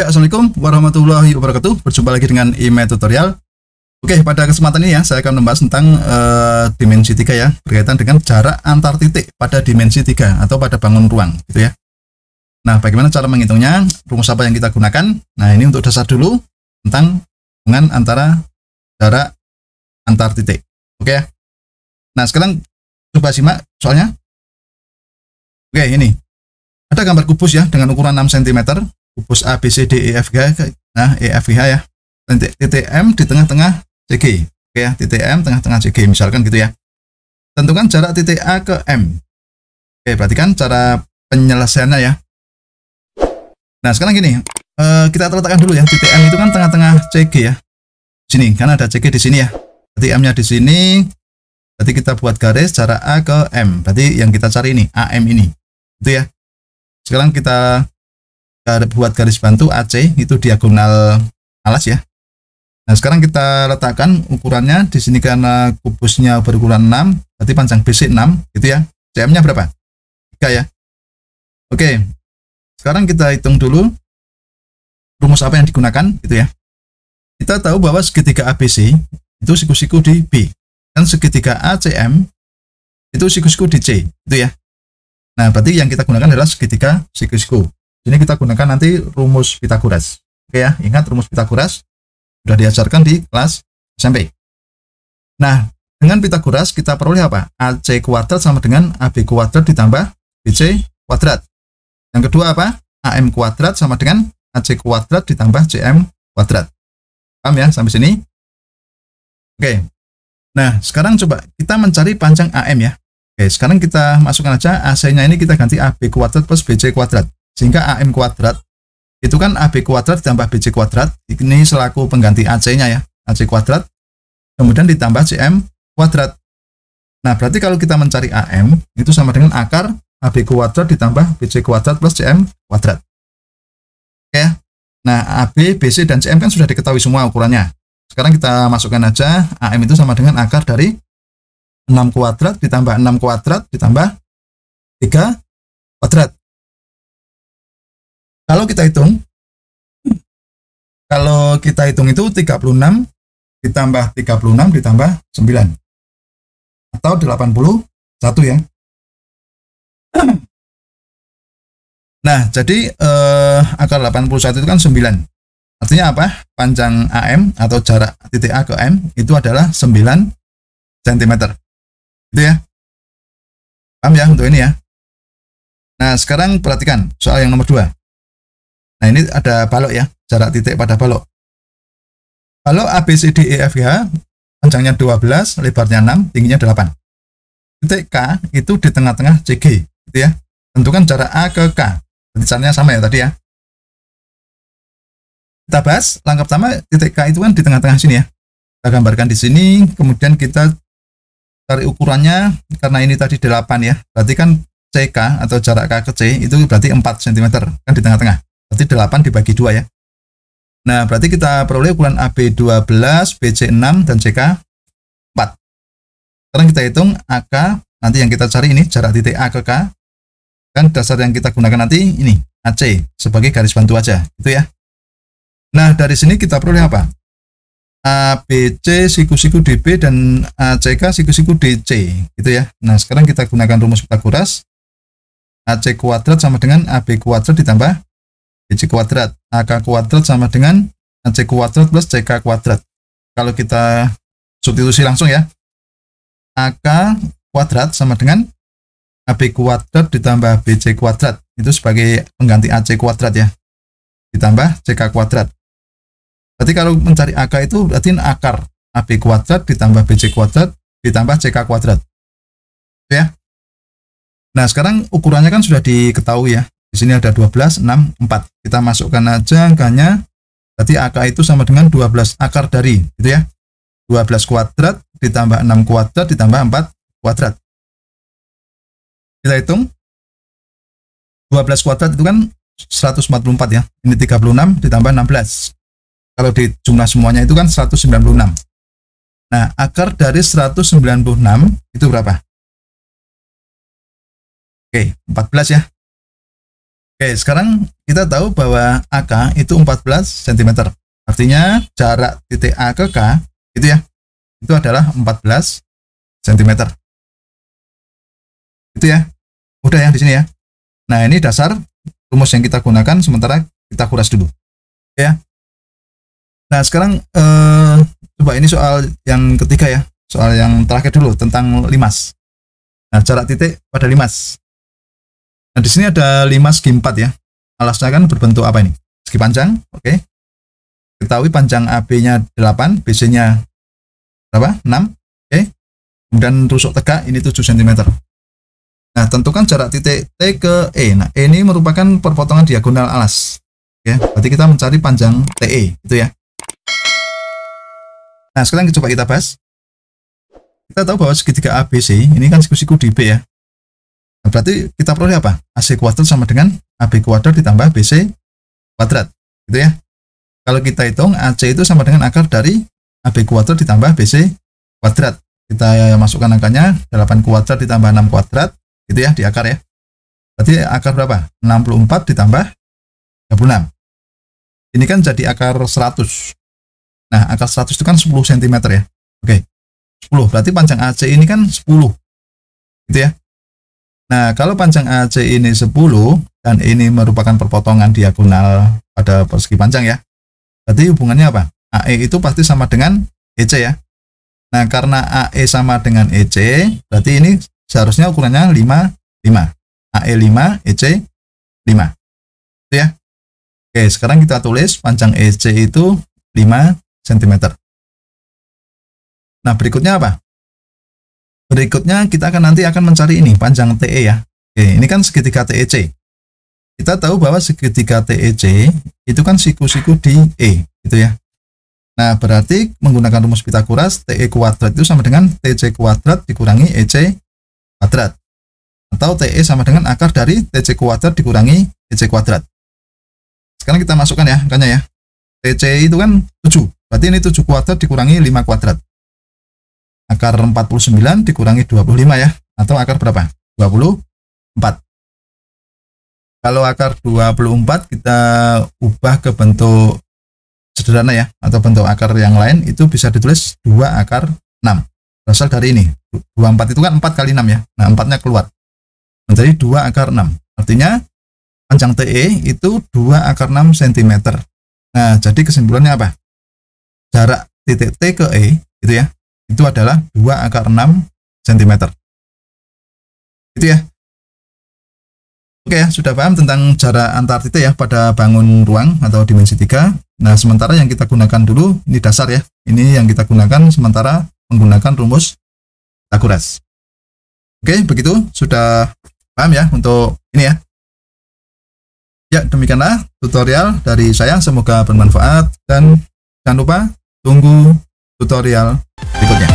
Ya, Assalamualaikum warahmatullahi wabarakatuh. Berjumpa lagi dengan IME Tutorial. Oke, pada kesempatan ini ya, saya akan membahas tentang dimensi 3 ya, berkaitan dengan jarak antar titik pada dimensi 3 atau pada bangun ruang, gitu ya. Nah, bagaimana cara menghitungnya? Rumus apa yang kita gunakan? Nah, ini untuk dasar dulu tentang hubungan antara jarak antar titik. Oke ya. Nah, sekarang coba simak soalnya. Oke, ini. Ada gambar kubus ya dengan ukuran 6 cm. Kubus A, B, C, D, E, F, G. Nah, E, F, G ya. Titik M di tengah-tengah CG. Oke ya, titik M tengah-tengah CG misalkan gitu ya. Tentukan jarak titik A ke M. Oke, perhatikan cara penyelesaiannya ya. Nah, sekarang gini, kita letakkan dulu ya, titik M itu kan tengah-tengah CG ya. Sini, karena ada CG di sini ya. Berarti M-nya di sini. Berarti kita buat garis jarak A ke M. Berarti yang kita cari ini, AM ini. Itu ya. Sekarang kita buat garis bantu AC, itu diagonal alas ya. Nah, sekarang kita letakkan ukurannya di sini karena kubusnya berukuran 6, berarti panjang BC 6, gitu ya. CM-nya berapa? 3 ya. Oke. Sekarang kita hitung dulu rumus apa yang digunakan, gitu ya. Kita tahu bahwa segitiga ABC itu siku-siku di B, dan segitiga ACM itu siku-siku di C, gitu ya. Nah, berarti yang kita gunakan adalah segitiga siku-siku. Ini kita gunakan nanti rumus Pythagoras. Oke ya, ingat rumus Pythagoras sudah diajarkan di kelas SMP. Nah, dengan Pythagoras kita peroleh apa? AC kuadrat sama dengan AB kuadrat ditambah BC kuadrat. Yang kedua apa? AM kuadrat sama dengan AC kuadrat ditambah CM kuadrat. Paham ya sampai sini? Oke. Nah, sekarang coba kita mencari panjang AM ya. Oke, sekarang kita masukkan aja AC-nya ini kita ganti AB kuadrat plus BC kuadrat. Sehingga AM kuadrat itu kan AB kuadrat ditambah BC kuadrat, ini selaku pengganti AC-nya ya, AC kuadrat, kemudian ditambah CM kuadrat. Nah, berarti kalau kita mencari AM itu sama dengan akar AB kuadrat ditambah BC kuadrat plus CM kuadrat. Oke ya. Nah, AB, BC, dan CM kan sudah diketahui semua ukurannya. Sekarang kita masukkan aja AM itu sama dengan akar dari 6 kuadrat ditambah 6 kuadrat ditambah 3 kuadrat. Kalau kita hitung itu 36 ditambah 36 ditambah 9 atau 81 ya. Nah, jadi akar 81 itu kan 9. Artinya apa? Panjang AM atau jarak titik A ke M itu adalah 9 cm. Itu ya. Paham ya untuk ini ya. Nah, sekarang perhatikan soal yang nomor 2. Nah, ini ada balok ya, jarak titik pada balok. Balok ABCDEFG panjangnya 12, lebarnya 6, tingginya 8. Titik K itu di tengah-tengah CG, gitu ya. Tentukan jarak A ke K. Berarti caranya sama ya tadi ya. Kita bahas langkah pertama, titik K itu kan di tengah-tengah sini ya. Kita gambarkan di sini, kemudian kita cari ukurannya, karena ini tadi 8 ya. Berarti kan CK atau jarak K ke C itu berarti 4 cm, kan di tengah-tengah. Berarti 8 dibagi 2 ya. Nah, berarti kita peroleh ukuran AB 12, BC 6, dan CK 4. Sekarang kita hitung AK, nanti yang kita cari ini jarak titik A ke K. Kan dasar yang kita gunakan nanti ini, AC, sebagai garis bantu aja, gitu ya. Nah, dari sini kita peroleh apa? ABC siku-siku DB dan ACK siku-siku DC, gitu ya. Nah, sekarang kita gunakan rumus Pythagoras. AC kuadrat sama dengan AB kuadrat ditambah BC kuadrat, AK kuadrat sama dengan AC kuadrat plus CK kuadrat. Kalau kita substitusi langsung ya, AK kuadrat sama dengan AB kuadrat ditambah BC kuadrat, itu sebagai pengganti AC kuadrat ya, ditambah CK kuadrat. Berarti kalau mencari AK itu berarti akar AB kuadrat ditambah BC kuadrat ditambah CK kuadrat, ya. Nah, sekarang ukurannya kan sudah diketahui ya. Di sini ada 12, 6, 4. Kita masukkan aja angkanya. Berarti AK itu sama dengan 12 akar dari, gitu ya. 12 kuadrat ditambah 6 kuadrat ditambah 4 kuadrat. Kita hitung. 12 kuadrat itu kan 144 ya. Ini 36 ditambah 16. Kalau di jumlah semuanya itu kan 196. Nah, akar dari 196 itu berapa? Oke, 14 ya. Oke, sekarang kita tahu bahwa AK itu 14 cm. Artinya jarak titik A ke K itu ya, itu adalah 14 cm. Itu ya. Udah ya di sini ya. Nah, ini dasar rumus yang kita gunakan, sementara kita kuras dulu. Ya. Nah, sekarang coba ini soal yang ketiga ya. Soal yang terakhir dulu tentang limas. Nah, jarak titik pada limas. Nah, di sini ada limas segi 4 ya. Alasnya kan berbentuk apa ini? Segi panjang, oke. Ketahui panjang AB-nya 8, BC-nya berapa? 6, oke. Kemudian rusuk tegak ini 7 cm. Nah, tentukan jarak titik T ke E. Nah, E ini merupakan perpotongan diagonal alas. Ya, berarti kita mencari panjang TE, itu ya. Nah, sekarang coba kita bahas. Kita tahu bahwa segitiga ABC ini kan siku-siku di B ya. Nah, berarti kita peroleh apa? AC kuadrat sama dengan AB kuadrat ditambah BC kuadrat, gitu ya. Kalau kita hitung, AC itu sama dengan akar dari AB kuadrat ditambah BC kuadrat. Kita masukkan angkanya, 8 kuadrat ditambah 6 kuadrat, gitu ya, di akar ya. Berarti akar berapa? 64 ditambah 36. Ini kan jadi akar 100. Nah, akar 100 itu kan 10 cm ya. Oke, 10. Berarti panjang AC ini kan 10, gitu ya. Nah, kalau panjang AC ini 10 dan ini merupakan perpotongan diagonal pada persegi panjang ya. Berarti hubungannya apa? AE itu pasti sama dengan EC ya. Nah, karena AE sama dengan EC, berarti ini seharusnya ukurannya 5, 5. AE 5, EC 5. Itu ya. Oke, sekarang kita tulis panjang EC itu 5 cm. Nah, berikutnya apa? Berikutnya kita nanti akan mencari ini panjang TE ya. Oke, ini kan segitiga TEC. Kita tahu bahwa segitiga TEC itu kan siku-siku di E, gitu ya. Nah, berarti menggunakan rumus Pitagoras, TE kuadrat itu sama dengan TC kuadrat dikurangi EC kuadrat. Atau TE sama dengan akar dari TC kuadrat dikurangi EC kuadrat. Sekarang kita masukkan ya angkanya ya. TC itu kan 7. Berarti ini 7 kuadrat dikurangi 5 kuadrat. Akar 49 dikurangi 25 ya, atau akar berapa? 24. Kalau akar 24 kita ubah ke bentuk sederhana ya, atau bentuk akar yang lain, itu bisa ditulis 2 akar 6. Berasal dari ini, 24 itu kan 4 kali 6 ya, nah 4-nya keluar. Menjadi 2 akar 6. Artinya panjang TE itu 2 akar 6 cm. Nah, jadi kesimpulannya apa? Jarak titik T ke E, gitu ya, itu adalah 2 akar 6 cm. Itu ya. Oke ya, sudah paham tentang jarak antar titik ya pada bangun ruang atau dimensi 3. Nah, sementara yang kita gunakan dulu, ini dasar ya. Ini yang kita gunakan sementara menggunakan rumus Pitagoras. Oke, begitu. Sudah paham ya untuk ini ya. Ya, demikianlah tutorial dari saya. Semoga bermanfaat dan jangan lupa tunggu tutorial berikutnya.